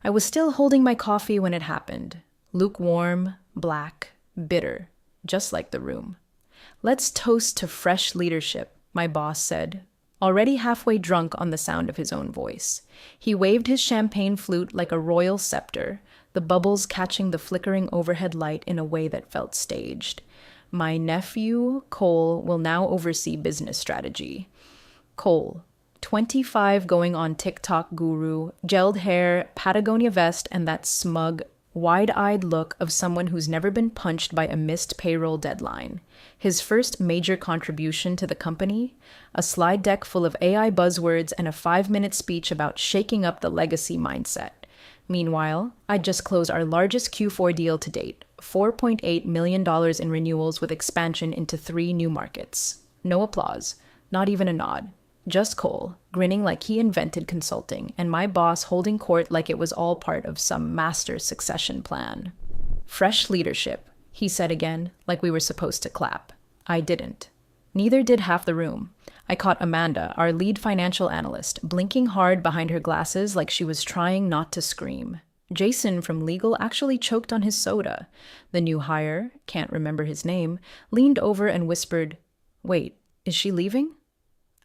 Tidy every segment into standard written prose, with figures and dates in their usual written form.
I was still holding my coffee when it happened. Lukewarm, black, bitter, just like the room. "Let's toast to fresh leadership," my boss said, already halfway drunk on the sound of his own voice. He waved his champagne flute like a royal scepter, the bubbles catching the flickering overhead light in a way that felt staged. "My nephew, Cole, will now oversee business strategy." Cole, 25, going on TikTok guru, gelled hair, Patagonia vest, and that smug, wide-eyed look of someone who's never been punched by a missed payroll deadline. His first major contribution to the company? A slide deck full of AI buzzwords and a 5-minute speech about shaking up the legacy mindset. Meanwhile, I'd just closed our largest Q4 deal to date, $4.8 million in renewals with expansion into 3 new markets. No applause, not even a nod. Just Cole, grinning like he invented consulting, and my boss holding court like it was all part of some master succession plan. "Fresh leadership," he said again, like we were supposed to clap. I didn't. Neither did half the room. I caught Amanda, our lead financial analyst, blinking hard behind her glasses like she was trying not to scream. Jason from legal actually choked on his soda. The new hire, can't remember his name, leaned over and whispered, "Wait, is she leaving?"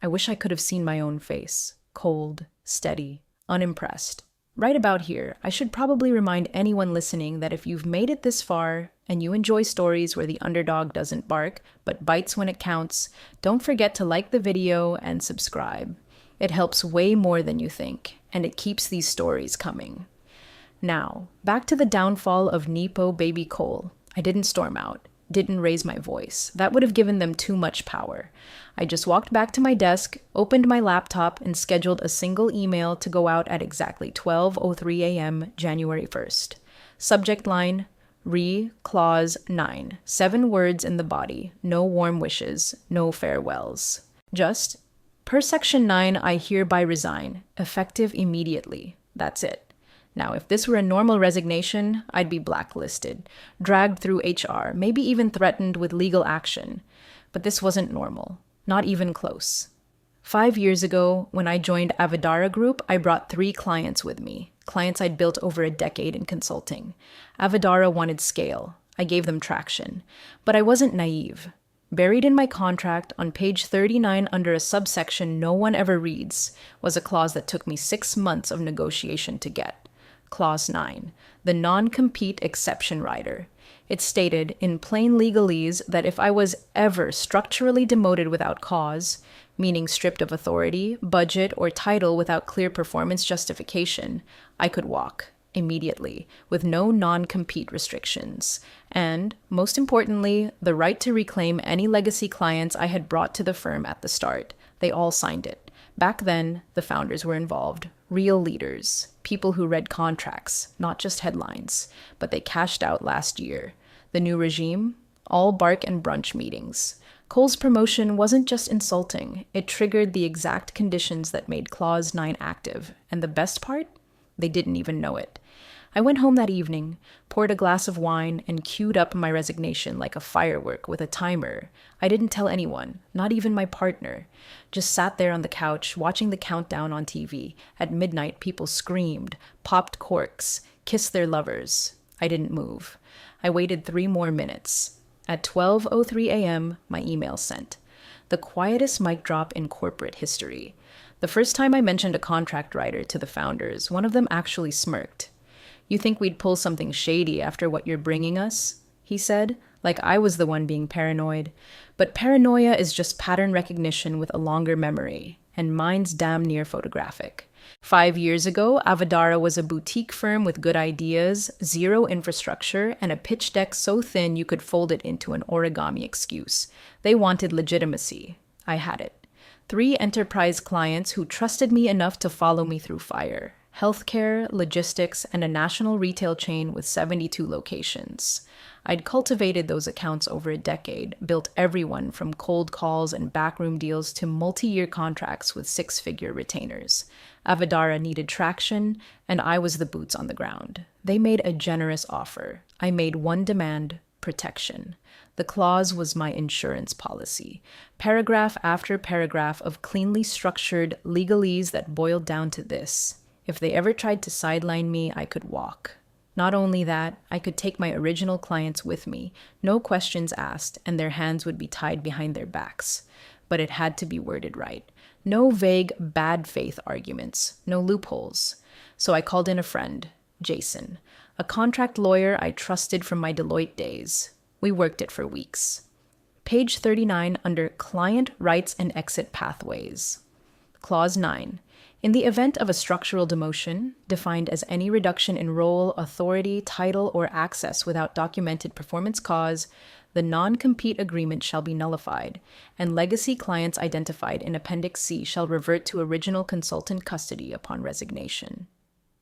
I wish I could have seen my own face. Cold, steady, unimpressed. Right about here, I should probably remind anyone listening that if you've made it this far and you enjoy stories where the underdog doesn't bark but bites when it counts, don't forget to like the video and subscribe. It helps way more than you think, and it keeps these stories coming. Now, back to the downfall of Nepo Baby Cole. I didn't storm out. Didn't raise my voice. That would have given them too much power. I just walked back to my desk, opened my laptop, and scheduled a single email to go out at exactly 12:03 a.m. January 1st. Subject line, Clause 9. 7 words in the body. No warm wishes. No farewells. Just, per Section 9, I hereby resign. Effective immediately. That's it. Now, if this were a normal resignation, I'd be blacklisted, dragged through HR, maybe even threatened with legal action. But this wasn't normal. Not even close. 5 years ago, when I joined Avidara Group, I brought 3 clients with me, clients I'd built over a decade in consulting. Avidara wanted scale. I gave them traction. But I wasn't naive. Buried in my contract, on page 39 under a subsection no one ever reads, was a clause that took me 6 months of negotiation to get. Clause 9, the non-compete exception rider. It stated, in plain legalese, that if I was ever structurally demoted without cause, meaning stripped of authority, budget, or title without clear performance justification, I could walk, immediately, with no non-compete restrictions. And, most importantly, the right to reclaim any legacy clients I had brought to the firm at the start. They all signed it. Back then, the founders were involved. Real leaders, people who read contracts, not just headlines, but they cashed out last year. The new regime? All bark and brunch meetings. Cole's promotion wasn't just insulting, it triggered the exact conditions that made Clause 9 active. And the best part? They didn't even know it. I went home that evening, poured a glass of wine, and queued up my resignation like a firework with a timer. I didn't tell anyone, not even my partner. Just sat there on the couch, watching the countdown on TV. At midnight, people screamed, popped corks, kissed their lovers. I didn't move. I waited 3 more minutes. At 12:03 a.m., my email sent. The quietest mic drop in corporate history. The first time I mentioned a contract writer to the founders, one of them actually smirked. "You think we'd pull something shady after what you're bringing us?" he said, like I was the one being paranoid. But paranoia is just pattern recognition with a longer memory, and mine's damn near photographic. 5 years ago, Avidara was a boutique firm with good ideas, 0 infrastructure, and a pitch deck so thin you could fold it into an origami excuse. They wanted legitimacy. I had it. 3 enterprise clients who trusted me enough to follow me through fire. Healthcare, logistics, and a national retail chain with 72 locations. I'd cultivated those accounts over a decade, built everyone from cold calls and backroom deals to multi-year contracts with 6-figure retainers. Avidara needed traction, and I was the boots on the ground. They made a generous offer. I made one demand: protection. The clause was my insurance policy. Paragraph after paragraph of cleanly structured legalese that boiled down to this. If they ever tried to sideline me, I could walk. Not only that, I could take my original clients with me, no questions asked, and their hands would be tied behind their backs. But it had to be worded right. No vague, bad faith arguments, no loopholes. So I called in a friend, Jason, a contract lawyer I trusted from my Deloitte days. We worked it for weeks. Page 39 under Client Rights and Exit Pathways. Clause 9. In the event of a structural demotion, defined as any reduction in role, authority, title, or access without documented performance cause, the non-compete agreement shall be nullified, and legacy clients identified in Appendix C shall revert to original consultant custody upon resignation.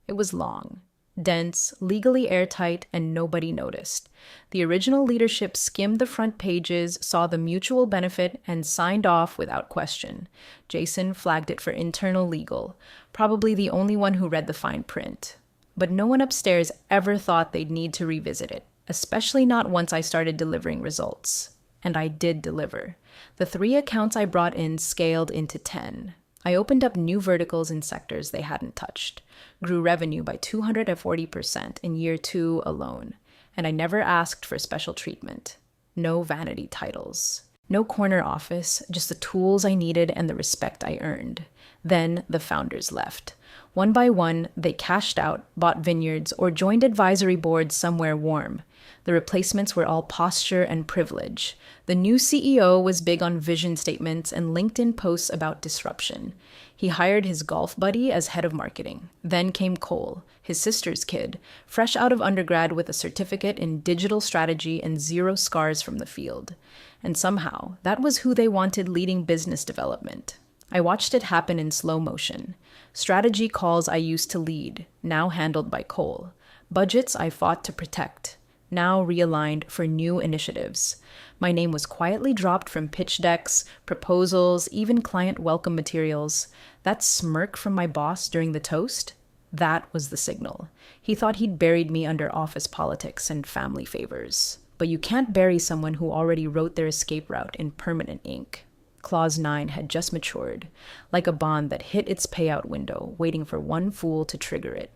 It was long, dense, legally airtight, and nobody noticed. The original leadership skimmed the front pages, saw the mutual benefit, and signed off without question. Jason flagged it for internal legal, probably the only one who read the fine print. But no one upstairs ever thought they'd need to revisit it, especially not once I started delivering results. And I did deliver. The 3 accounts I brought in scaled into 10. I opened up new verticals in sectors they hadn't touched, grew revenue by 240% in year 2 alone, and I never asked for special treatment. No vanity titles. No corner office, just the tools I needed and the respect I earned. Then the founders left. One by one, they cashed out, bought vineyards, or joined advisory boards somewhere warm. The replacements were all posture and privilege. The new CEO was big on vision statements and LinkedIn posts about disruption. He hired his golf buddy as head of marketing. Then came Cole, his sister's kid, fresh out of undergrad with a certificate in digital strategy and 0 scars from the field. And somehow, that was who they wanted leading business development. I watched it happen in slow motion. Strategy calls I used to lead, now handled by Cole. Budgets I fought to protect, now realigned for new initiatives. My name was quietly dropped from pitch decks, proposals, even client welcome materials. That smirk from my boss during the toast? That was the signal. He thought he'd buried me under office politics and family favors. But you can't bury someone who already wrote their escape route in permanent ink. Clause 9 had just matured, like a bond that hit its payout window, waiting for one fool to trigger it.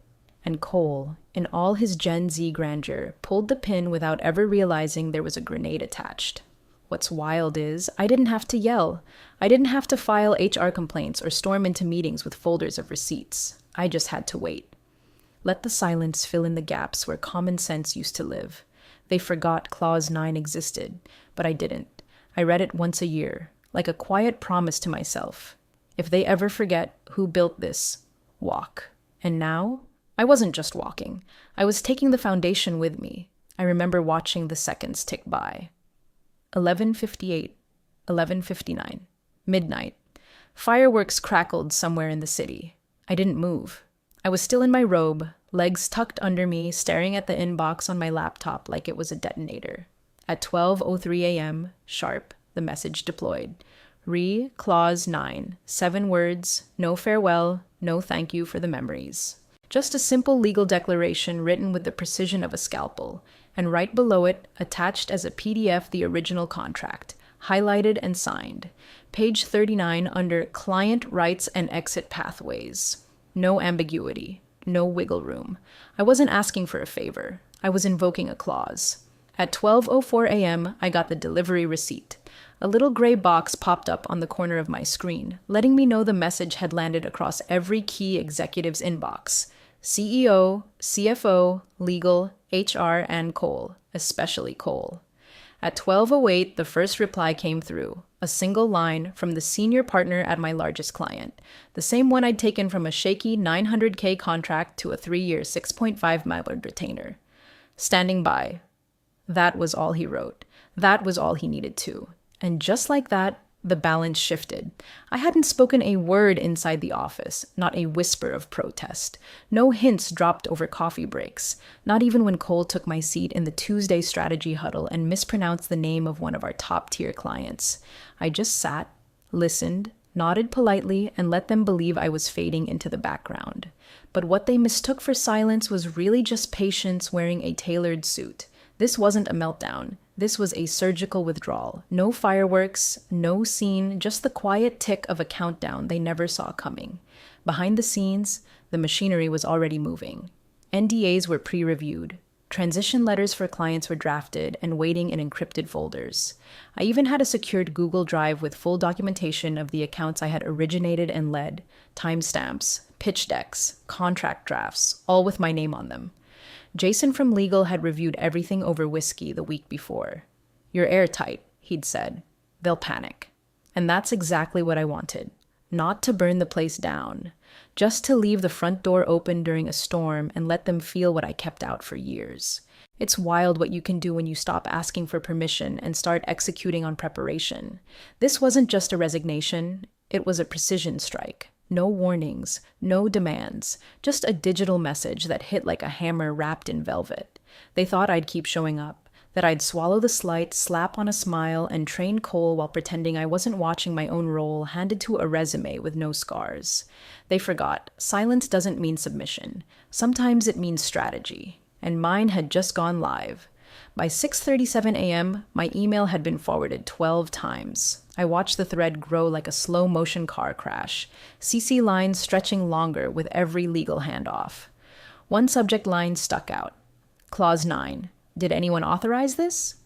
And Cole, in all his Gen Z grandeur, pulled the pin without ever realizing there was a grenade attached. What's wild is, I didn't have to yell. I didn't have to file HR complaints or storm into meetings with folders of receipts. I just had to wait. Let the silence fill in the gaps where common sense used to live. They forgot Clause 9 existed, but I didn't. I read it once a year, like a quiet promise to myself. If they ever forget who built this, walk. And now, I wasn't just walking. I was taking the foundation with me. I remember watching the seconds tick by. 11:58, 11:59, midnight. Fireworks crackled somewhere in the city. I didn't move. I was still in my robe, legs tucked under me, staring at the inbox on my laptop like it was a detonator. At 12:03 a.m., sharp, the message deployed. Clause 9, 7 words, no farewell, no thank you for the memories. Just a simple legal declaration written with the precision of a scalpel, and right below it, attached as a PDF, the original contract, highlighted and signed. Page 39 under Client Rights and Exit Pathways. No ambiguity, no wiggle room. I wasn't asking for a favor. I was invoking a clause. At 12:04 a.m., I got the delivery receipt. A little gray box popped up on the corner of my screen, letting me know the message had landed across every key executive's inbox. CEO, CFO, legal, HR, and Cole, especially Cole. At 12:08, the first reply came through, a single line from the senior partner at my largest client, the same one I'd taken from a shaky $900K contract to a 3-year $6.5 million retainer. Standing by. That was all he wrote. That was all he needed to. And just like that, the balance shifted. I hadn't spoken a word inside the office, not a whisper of protest. No hints dropped over coffee breaks, not even when Cole took my seat in the Tuesday strategy huddle and mispronounced the name of one of our top-tier clients. I just sat, listened, nodded politely, and let them believe I was fading into the background. But what they mistook for silence was really just patience wearing a tailored suit. This wasn't a meltdown. This was a surgical withdrawal. No fireworks, no scene, just the quiet tick of a countdown they never saw coming. Behind the scenes, the machinery was already moving. NDAs were pre-reviewed. Transition letters for clients were drafted and waiting in encrypted folders. I even had a secured Google Drive with full documentation of the accounts I had originated and led, timestamps, pitch decks, contract drafts, all with my name on them. Jason from legal had reviewed everything over whiskey the week before. "You're airtight," he'd said. "They'll panic." And that's exactly what I wanted. Not to burn the place down, just to leave the front door open during a storm and let them feel what I kept out for years. It's wild what you can do when you stop asking for permission and start executing on preparation. This wasn't just a resignation, it was a precision strike. No warnings, no demands, just a digital message that hit like a hammer wrapped in velvet. They thought I'd keep showing up, that I'd swallow the slight, slap on a smile, and train Cole while pretending I wasn't watching my own role handed to a resume with no scars. They forgot, silence doesn't mean submission. Sometimes it means strategy. And mine had just gone live. By 6:37 a.m., my email had been forwarded 12 times. I watched the thread grow like a slow-motion car crash, CC lines stretching longer with every legal handoff. One subject line stuck out. Clause 9. Did anyone authorize this?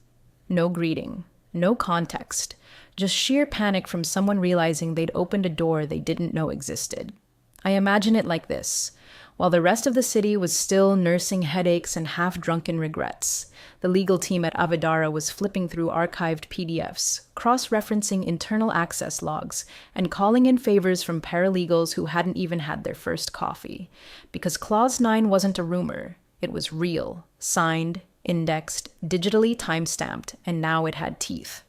No greeting, no context, just sheer panic from someone realizing they'd opened a door they didn't know existed. I imagine it like this. While the rest of the city was still nursing headaches and half-drunken regrets, the legal team at Avidara was flipping through archived PDFs, cross-referencing internal access logs, and calling in favors from paralegals who hadn't even had their first coffee. Because Clause 9 wasn't a rumor, it was real, signed, indexed, digitally time-stamped, and now it had teeth.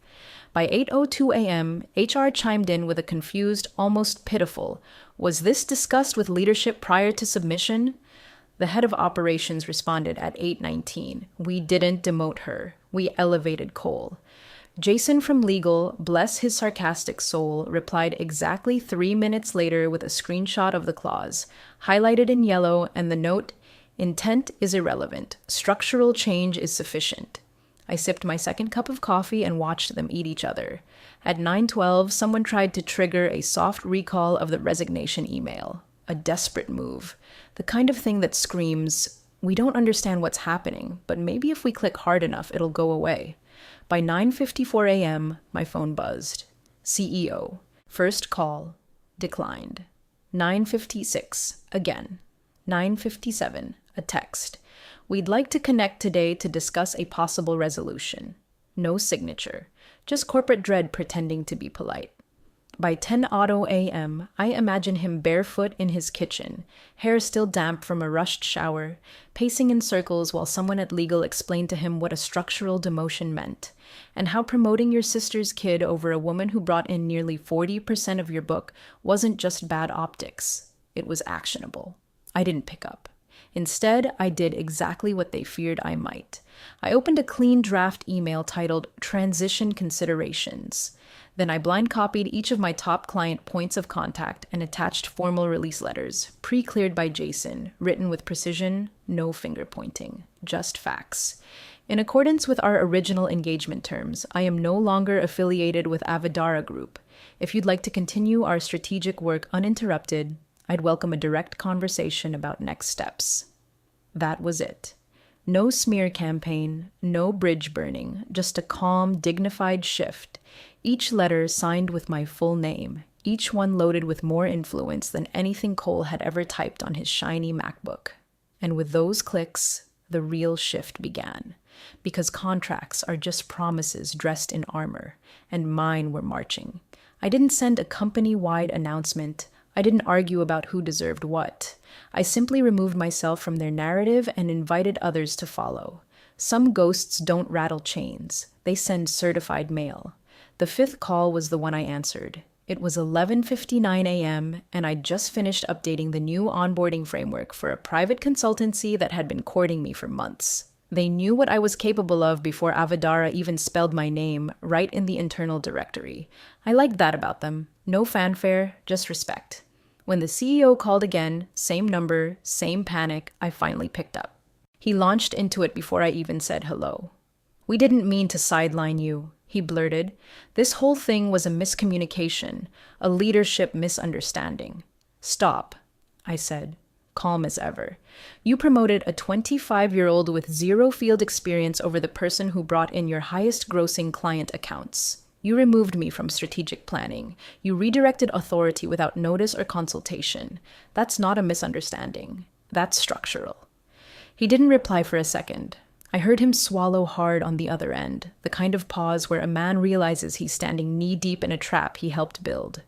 By 8:02 a.m., HR chimed in with a confused, almost pitiful, "Was this discussed with leadership prior to submission?" The head of operations responded at 8:19, "We didn't demote her. We elevated Cole." Jason from legal, bless his sarcastic soul, replied exactly 3 minutes later with a screenshot of the clause, highlighted in yellow, and the note, "Intent is irrelevant. Structural change is sufficient." I sipped my second cup of coffee and watched them eat each other. At 9:12, someone tried to trigger a soft recall of the resignation email. A desperate move. The kind of thing that screams, "We don't understand what's happening, but maybe if we click hard enough, it'll go away." By 9:54 a.m., my phone buzzed. CEO. First call. Declined. 9:56. Again. 9:57. A text. "We'd like to connect today to discuss a possible resolution." No signature. Just corporate dread pretending to be polite. By 10:00 a.m., I imagine him barefoot in his kitchen, hair still damp from a rushed shower, pacing in circles while someone at legal explained to him what a structural demotion meant, and how promoting your sister's kid over a woman who brought in nearly 40% of your book wasn't just bad optics. It was actionable. I didn't pick up. Instead, I did exactly what they feared I might. I opened a clean draft email titled Transition Considerations. Then I blind copied each of my top client points of contact and attached formal release letters, pre-cleared by Jason, written with precision, no finger pointing, just facts. In accordance with our original engagement terms, I am no longer affiliated with Avidara Group. If you'd like to continue our strategic work uninterrupted, I'd welcome a direct conversation about next steps. That was it. No smear campaign, no bridge burning, just a calm, dignified shift. Each letter signed with my full name, each one loaded with more influence than anything Cole had ever typed on his shiny MacBook. And with those clicks, the real shift began. Because contracts are just promises dressed in armor, and mine were marching. I didn't send a company-wide announcement. I didn't argue about who deserved what. I simply removed myself from their narrative and invited others to follow. Some ghosts don't rattle chains. They send certified mail. The fifth call was the one I answered. It was 11:59 a.m., and I'd just finished updating the new onboarding framework for a private consultancy that had been courting me for months. They knew what I was capable of before Avidara even spelled my name right in the internal directory. I liked that about them. No fanfare, just respect. When the CEO called again, same number, same panic, I finally picked up. He launched into it before I even said hello. We didn't mean to sideline you, he blurted. This whole thing was a miscommunication, a leadership misunderstanding. Stop, I said, calm as ever. You promoted a 25-year-old with zero field experience over the person who brought in your highest grossing client accounts. You removed me from strategic planning. You redirected authority without notice or consultation. That's not a misunderstanding. That's structural. He didn't reply for a second. I heard him swallow hard on the other end, the kind of pause where a man realizes he's standing knee-deep in a trap he helped build.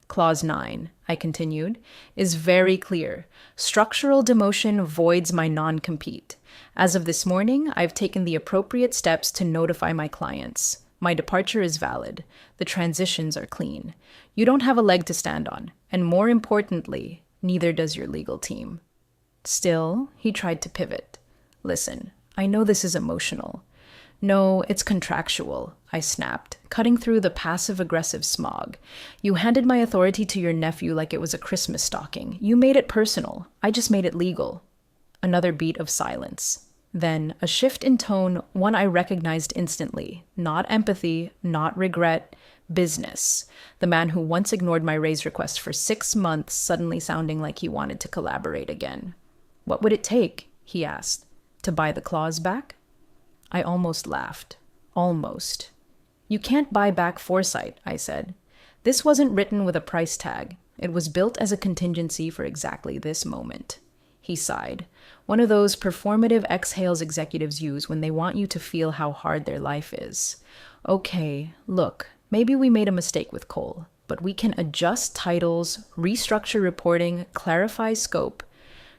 Clause 9, I continued, is very clear. Structural demotion voids my non-compete. As of this morning, I've taken the appropriate steps to notify my clients. My departure is valid. The transitions are clean. You don't have a leg to stand on, and more importantly, neither does your legal team. Still, he tried to pivot. Listen, I know this is emotional. No, it's contractual, I snapped, cutting through the passive-aggressive smog. You handed my authority to your nephew like it was a Christmas stocking. You made it personal. I just made it legal. Another beat of silence. Then, a shift in tone, one I recognized instantly. Not empathy, not regret, business. The man who once ignored my raise request for 6 months suddenly sounding like he wanted to collaborate again. What would it take, he asked, to buy the clause back? I almost laughed. Almost. You can't buy back foresight, I said. This wasn't written with a price tag. It was built as a contingency for exactly this moment. He sighed. One of those performative exhales executives use when they want you to feel how hard their life is. Okay, look, maybe we made a mistake with Cole, but we can adjust titles, restructure reporting, clarify scope.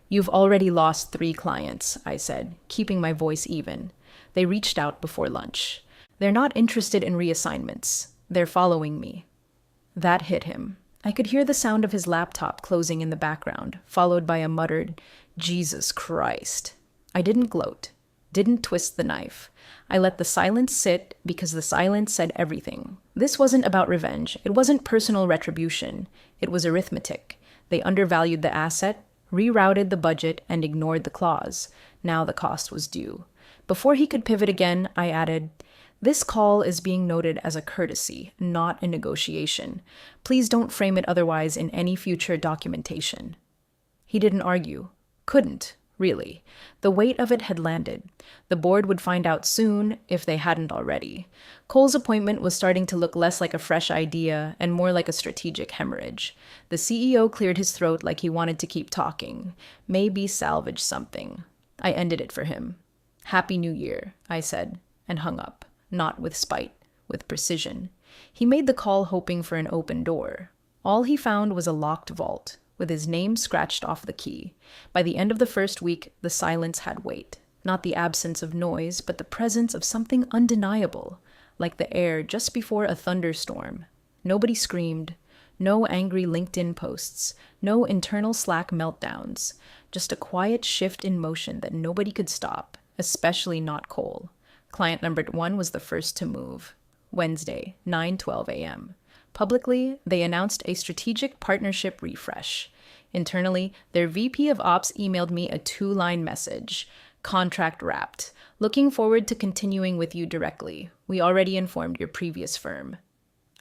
You've already lost 3 clients, I said, keeping my voice even. They reached out before lunch. They're not interested in reassignments. They're following me. That hit him. I could hear the sound of his laptop closing in the background, followed by a muttered, Jesus Christ. I didn't gloat, didn't twist the knife. I let the silence sit because the silence said everything. This wasn't about revenge. It wasn't personal retribution. It was arithmetic. They undervalued the asset, rerouted the budget, and ignored the clause. Now the cost was due. Before he could pivot again, I added, this call is being noted as a courtesy, not a negotiation. Please don't frame it otherwise in any future documentation. He didn't argue. Couldn't, really. The weight of it had landed. The board would find out soon, if they hadn't already. Cole's appointment was starting to look less like a fresh idea and more like a strategic hemorrhage. The CEO cleared his throat like he wanted to keep talking. Maybe salvage something. I ended it for him. Happy New Year, I said, and hung up. Not with spite, with precision. He made the call hoping for an open door. All he found was a locked vault, with his name scratched off the key. By the end of the first week, the silence had weight. Not the absence of noise, but the presence of something undeniable, like the air just before a thunderstorm. Nobody screamed. No angry LinkedIn posts. No internal Slack meltdowns. Just a quiet shift in motion that nobody could stop, especially not Cole. Client number 1 was the first to move. Wednesday, 9:12 a.m. Publicly, they announced a strategic partnership refresh. Internally, their VP of Ops emailed me a 2-line message. Contract wrapped. Looking forward to continuing with you directly. We already informed your previous firm.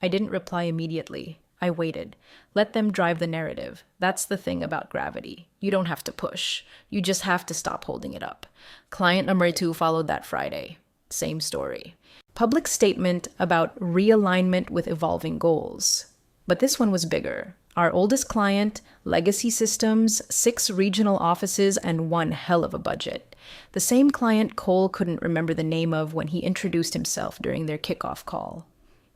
I didn't reply immediately. I waited. Let them drive the narrative. That's the thing about gravity. You don't have to push. You just have to stop holding it up. Client number 2 followed that Friday. Same story. Public statement about realignment with evolving goals. But this one was bigger. Our oldest client, legacy systems, 6 regional offices, and one hell of a budget. The same client Cole couldn't remember the name of when he introduced himself during their kickoff call.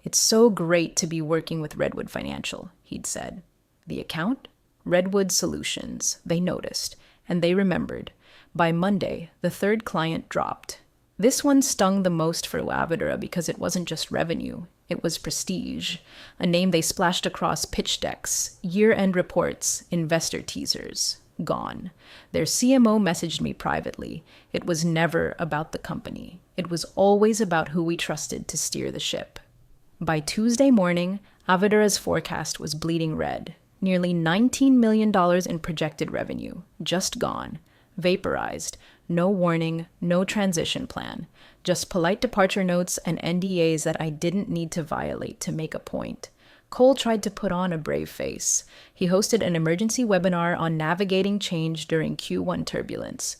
It's so great to be working with Redwood Financial, he'd said. The account? Redwood Solutions. They noticed, and they remembered. By Monday, the 3rd client dropped. This one stung the most for Avidura because it wasn't just revenue, it was prestige, a name they splashed across pitch decks, year-end reports, investor teasers. Gone. Their CMO messaged me privately. It was never about the company. It was always about who we trusted to steer the ship. By Tuesday morning, Avidura's forecast was bleeding red. Nearly $19 million in projected revenue. Just gone. Vaporized. No warning, no transition plan. Just polite departure notes and NDAs that I didn't need to violate to make a point. Cole tried to put on a brave face. He hosted an emergency webinar on navigating change during Q1 turbulence.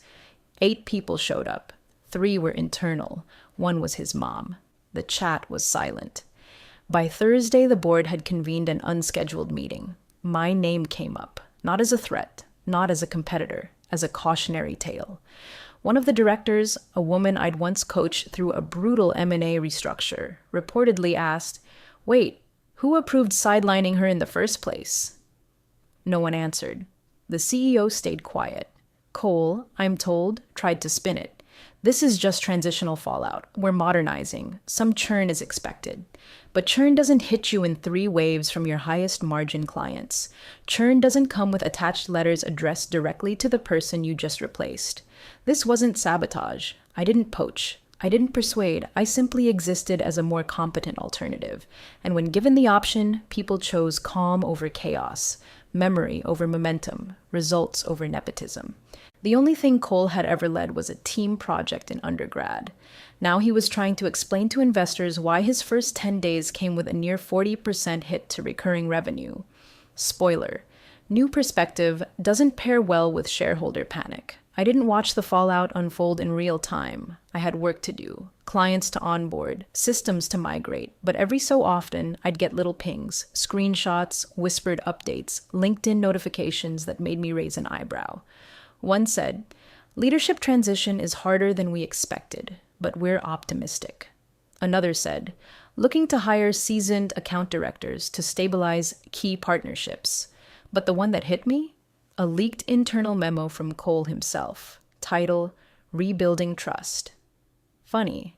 8 people showed up. 3 were internal. 1 was his mom. The chat was silent. By Thursday, the board had convened an unscheduled meeting. My name came up, not as a threat, not as a competitor, as a cautionary tale. One of the directors, a woman I'd once coached through a brutal M&A restructure, reportedly asked, "Wait, who approved sidelining her in the first place?" No one answered. The CEO stayed quiet. Cole, I'm told, tried to spin it. This is just transitional fallout. We're modernizing. Some churn is expected. But churn doesn't hit you in 3 waves from your highest margin clients. Churn doesn't come with attached letters addressed directly to the person you just replaced. This wasn't sabotage. I didn't poach. I didn't persuade. I simply existed as a more competent alternative. And when given the option, people chose calm over chaos, memory over momentum, results over nepotism. The only thing Cole had ever led was a team project in undergrad. Now he was trying to explain to investors why his first 10 days came with a near 40% hit to recurring revenue. Spoiler: new perspective doesn't pair well with shareholder panic. I didn't watch the fallout unfold in real time. I had work to do, clients to onboard, systems to migrate, but every so often I'd get little pings, screenshots, whispered updates, LinkedIn notifications that made me raise an eyebrow. One said, "Leadership transition is harder than we expected, but we're optimistic." Another said, "Looking to hire seasoned account directors to stabilize key partnerships." But the one that hit me? A leaked internal memo from Cole himself. Title, Rebuilding Trust. Funny.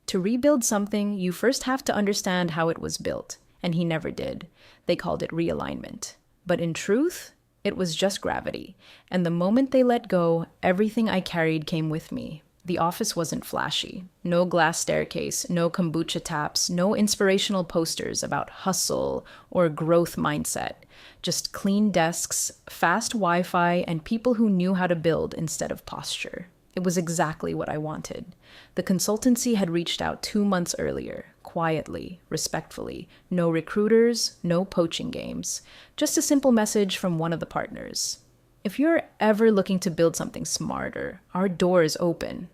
To rebuild something, you first have to understand how it was built, and he never did. They called it realignment. But in truth, it was just gravity, and the moment they let go, everything I carried came with me. The office wasn't flashy. No glass staircase, no kombucha taps, no inspirational posters about hustle or growth mindset. Just clean desks, fast Wi-Fi, and people who knew how to build instead of posture. It was exactly what I wanted. The consultancy had reached out 2 months earlier, quietly, respectfully. No recruiters, no poaching games. Just a simple message from one of the partners. If you're ever looking to build something smarter, our door is open.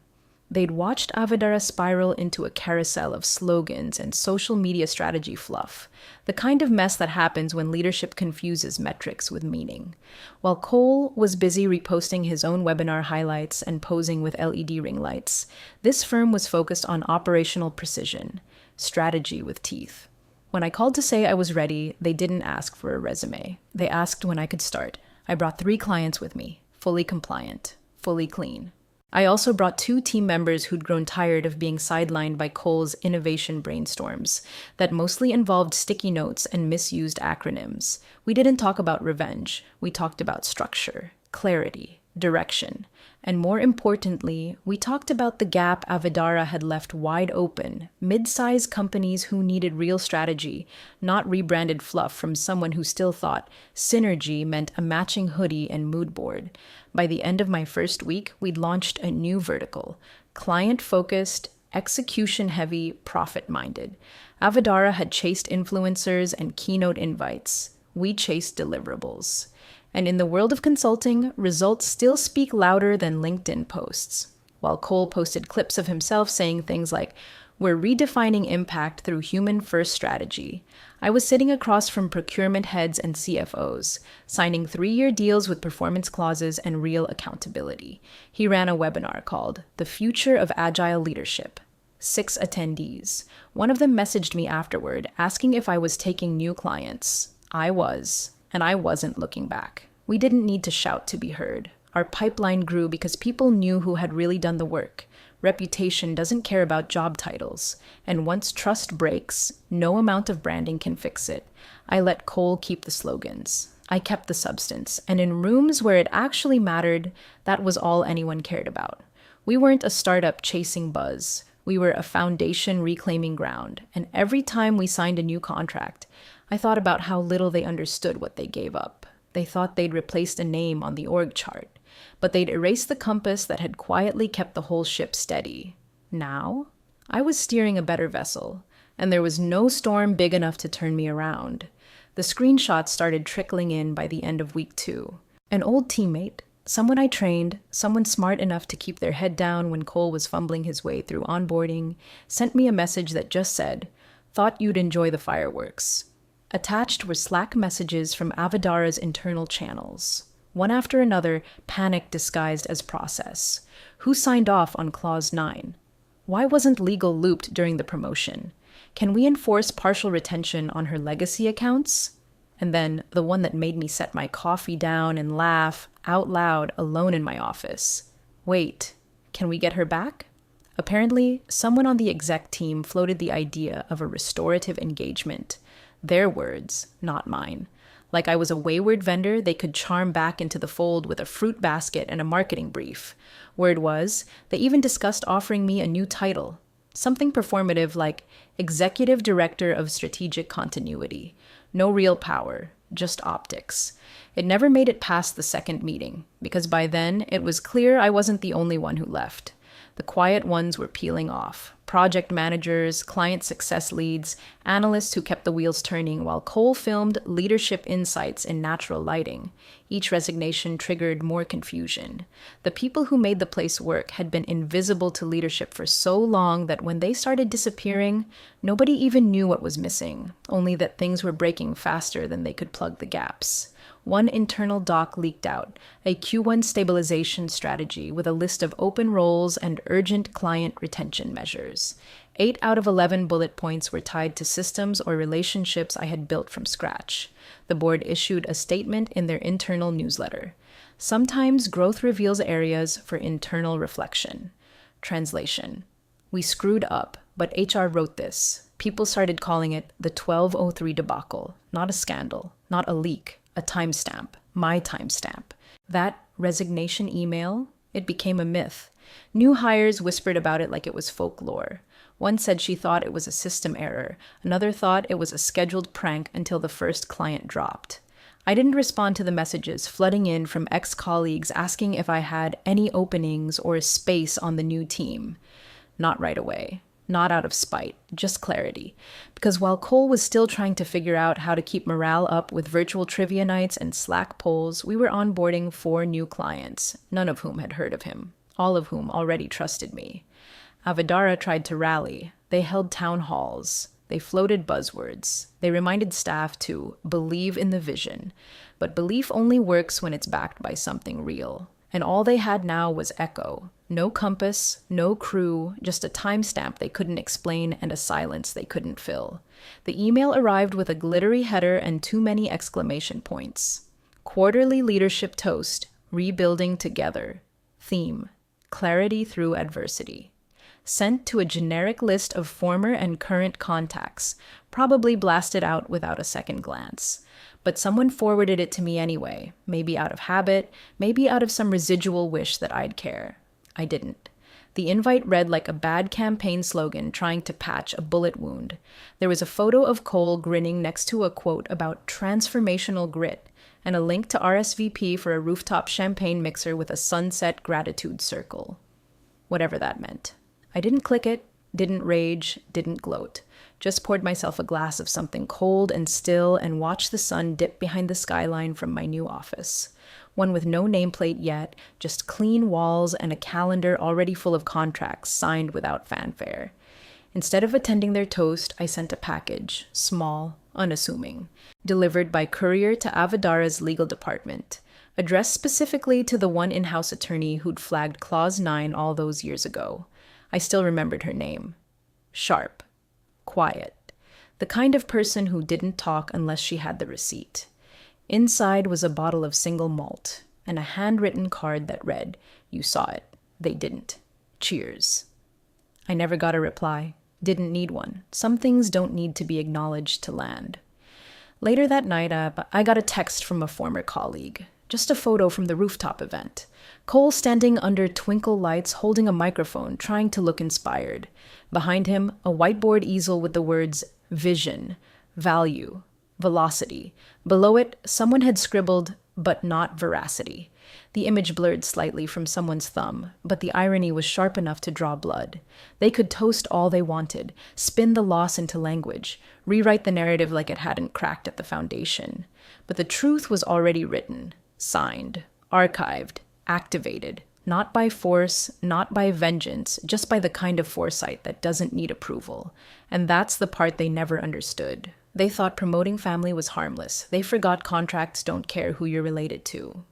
They'd watched Avidara spiral into a carousel of slogans and social media strategy fluff, the kind of mess that happens when leadership confuses metrics with meaning. While Cole was busy reposting his own webinar highlights and posing with LED ring lights, this firm was focused on operational precision, strategy with teeth. When I called to say I was ready, they didn't ask for a resume. They asked when I could start. I brought 3 clients with me, fully compliant, fully clean. I also brought 2 team members who'd grown tired of being sidelined by Cole's innovation brainstorms that mostly involved sticky notes and misused acronyms. We didn't talk about revenge. We talked about structure, clarity, direction, and more importantly, we talked about the gap Avidara had left wide open, mid-sized companies who needed real strategy, not rebranded fluff from someone who still thought synergy meant a matching hoodie and mood board. By the end of my first week, we'd launched a new vertical, client-focused, execution-heavy, profit-minded. Avidara had chased influencers and keynote invites. We chased deliverables. And in the world of consulting, results still speak louder than LinkedIn posts. While Cole posted clips of himself saying things like, "We're redefining impact through human-first strategy," I was sitting across from procurement heads and CFOs, signing 3-year deals with performance clauses and real accountability. He ran a webinar called The Future of Agile Leadership. 6 attendees. One of them messaged me afterward, asking if I was taking new clients. I was. And I wasn't looking back. We didn't need to shout to be heard. Our pipeline grew because people knew who had really done the work. Reputation doesn't care about job titles. And once trust breaks, no amount of branding can fix it. I let Cole keep the slogans. I kept the substance. And in rooms where it actually mattered, that was all anyone cared about. We weren't a startup chasing buzz. We were a foundation reclaiming ground. And every time we signed a new contract, I thought about how little they understood what they gave up. They thought they'd replaced a name on the org chart, but they'd erased the compass that had quietly kept the whole ship steady. Now, I was steering a better vessel, and there was no storm big enough to turn me around. The screenshots started trickling in by the end of week 2. An old teammate, someone I trained, someone smart enough to keep their head down when Cole was fumbling his way through onboarding, sent me a message that just said, "Thought you'd enjoy the fireworks." Attached were Slack messages from Avadara's internal channels. One after another, panic disguised as process. Who signed off on Clause 9? Why wasn't legal looped during the promotion? Can we enforce partial retention on her legacy accounts? And then the one that made me set my coffee down and laugh out loud alone in my office. Wait, can we get her back? Apparently, someone on the exec team floated the idea of a restorative engagement. Their words, not mine. Like I was a wayward vendor they could charm back into the fold with a fruit basket and a marketing brief. Word was, they even discussed offering me a new title. Something performative like Executive Director of Strategic Continuity. No real power, just optics. It never made it past the second meeting, because by then it was clear I wasn't the only one who left. The quiet ones were peeling off. Project managers, client success leads, analysts who kept the wheels turning while Cole filmed leadership insights in natural lighting. Each resignation triggered more confusion. The people who made the place work had been invisible to leadership for so long that when they started disappearing, nobody even knew what was missing, only that things were breaking faster than they could plug the gaps. One internal doc leaked out, a Q1 stabilization strategy with a list of open roles and urgent client retention measures. 8 out of 11 bullet points were tied to systems or relationships I had built from scratch. The board issued a statement in their internal newsletter. Sometimes growth reveals areas for internal reflection. Translation. We screwed up, but HR wrote this. People started calling it the 1203 debacle, not a scandal, not a leak. A timestamp, my timestamp. That resignation email, it became a myth. New hires whispered about it like it was folklore. One said she thought it was a system error. Another thought it was a scheduled prank until the first client dropped. I didn't respond to the messages flooding in from ex-colleagues asking if I had any openings or space on the new team. Not right away. Not out of spite, just clarity. Because while Cole was still trying to figure out how to keep morale up with virtual trivia nights and Slack polls, we were onboarding 4 new clients, none of whom had heard of him, all of whom already trusted me. Avadara tried to rally. They held town halls. They floated buzzwords. They reminded staff to believe in the vision. But belief only works when it's backed by something real. And all they had now was echo. No compass, no crew, just a timestamp they couldn't explain and a silence they couldn't fill. The email arrived with a glittery header and too many exclamation points. Quarterly leadership toast, rebuilding together. Theme, clarity through adversity. Sent to a generic list of former and current contacts, probably blasted out without a second glance. But someone forwarded it to me anyway, maybe out of habit, maybe out of some residual wish that I'd care. I didn't. The invite read like a bad campaign slogan trying to patch a bullet wound. There was a photo of Cole grinning next to a quote about transformational grit and a link to RSVP for a rooftop champagne mixer with a sunset gratitude circle. Whatever that meant. I didn't click it, didn't rage, didn't gloat. Just poured myself a glass of something cold and still and watched the sun dip behind the skyline from my new office. One with no nameplate yet, just clean walls and a calendar already full of contracts signed without fanfare. Instead of attending their toast, I sent a package, small, unassuming, delivered by courier to Avadara's legal department, addressed specifically to the one in-house attorney who'd flagged Clause 9 all those years ago. I still remembered her name. Sharp. Quiet. The kind of person who didn't talk unless she had the receipt. Inside was a bottle of single malt and a handwritten card that read, "You saw it. They didn't. Cheers." I never got a reply. Didn't need one. Some things don't need to be acknowledged to land. Later that night, I got a text from a former colleague. Just a photo from the rooftop event. Cole standing under twinkle lights holding a microphone, trying to look inspired. Behind him, a whiteboard easel with the words vision, value, velocity. Below it, someone had scribbled but not veracity. The image blurred slightly from someone's thumb, but the irony was sharp enough to draw blood. They could toast all they wanted, spin the loss into language, rewrite the narrative like it hadn't cracked at the foundation. But the truth was already written, signed, archived, activated, not by force, not by vengeance, just by the kind of foresight that doesn't need approval. And that's the part they never understood. They thought promoting family was harmless. They forgot contracts don't care who you're related to.